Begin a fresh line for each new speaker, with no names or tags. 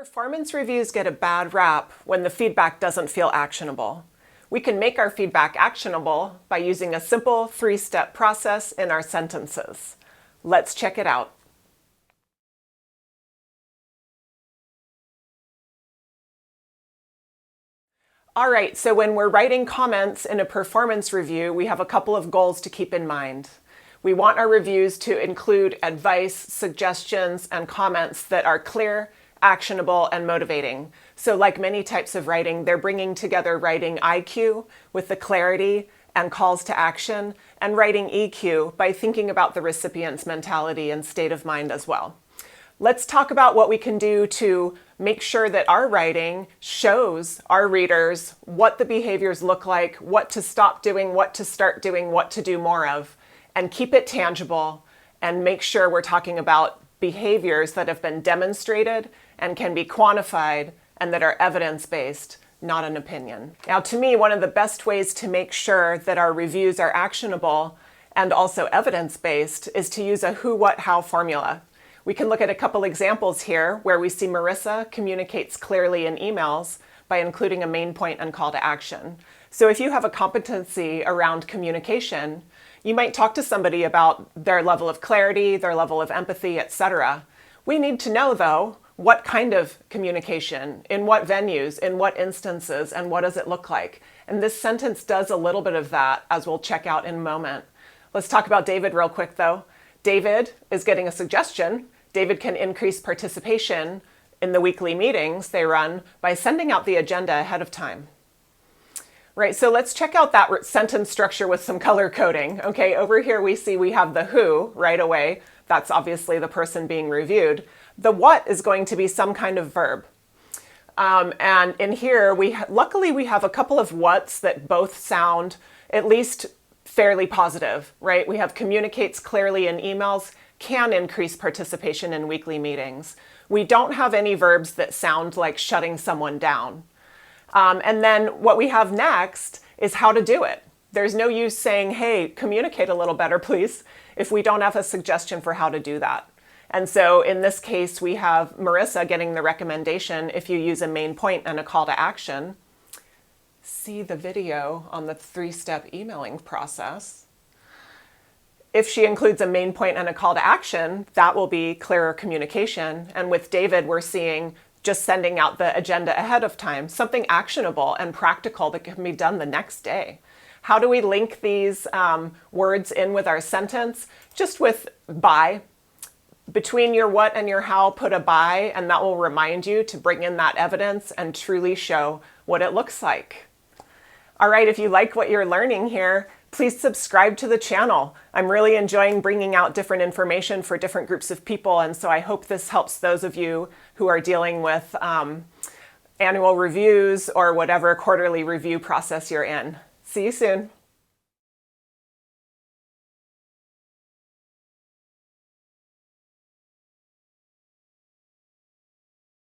Performance reviews get a bad rap when the feedback doesn't feel actionable. We can make our feedback actionable by using a simple 3-step process in our sentences. Let's check it out. All right, so when we're writing comments in a performance review, we have a couple of goals to keep in mind. We want our reviews to include advice, suggestions, and comments that are clear, actionable, and motivating. So like many types of writing, they're bringing together writing IQ with the clarity and calls to action, and writing EQ by thinking about the recipient's mentality and state of mind as well. Let's talk about what we can do to make sure that our writing shows our readers what the behaviors look like, what to stop doing, what to start doing, what to do more of, and keep it tangible, and make sure we're talking about behaviors that have been demonstrated and can be quantified and that are evidence-based, not an opinion. Now, to me, one of the best ways to make sure that our reviews are actionable and also evidence-based is to use a who, what, how formula. We can look at a couple examples here where we see Marissa communicates clearly in emails by including a main point and call to action. So if you have a competency around communication, you might talk to somebody about their level of clarity, their level of empathy, etc. We need to know, though, what kind of communication, in what venues, in what instances, and what does it look like? And this sentence does a little bit of that, as we'll check out in a moment. Let's talk about David real quick, though. David is getting a suggestion. David can increase participation in the weekly meetings they run by sending out the agenda ahead of time. Right, so let's check out that sentence structure with some color coding. Okay, over here we have the who right away. That's obviously the person being reviewed. The what is going to be some kind of verb. And in here, luckily we have a couple of whats that both sound at least fairly positive, right? We have communicates clearly in emails, can increase participation in weekly meetings. We don't have any verbs that sound like shutting someone down. And then what we have next is how to do it. There's no use saying, hey, communicate a little better, please, if we don't have a suggestion for how to do that. And so in this case, we have Marissa getting the recommendation if you use a main point and a call to action. See the video on the 3-step emailing process. If she includes a main point and a call to action, that will be clearer communication. And with David, we're seeing just sending out the agenda ahead of time, something actionable and practical that can be done the next day. How do we link these words in with our sentence? Just with by. Between your what and your how, put a by, and that will remind you to bring in that evidence and truly show what it looks like. All right, if you like what you're learning here, please subscribe to the channel. I'm really enjoying bringing out different information for different groups of people, and so I hope this helps those of you who are dealing with annual reviews or whatever quarterly review process you're in. See you soon.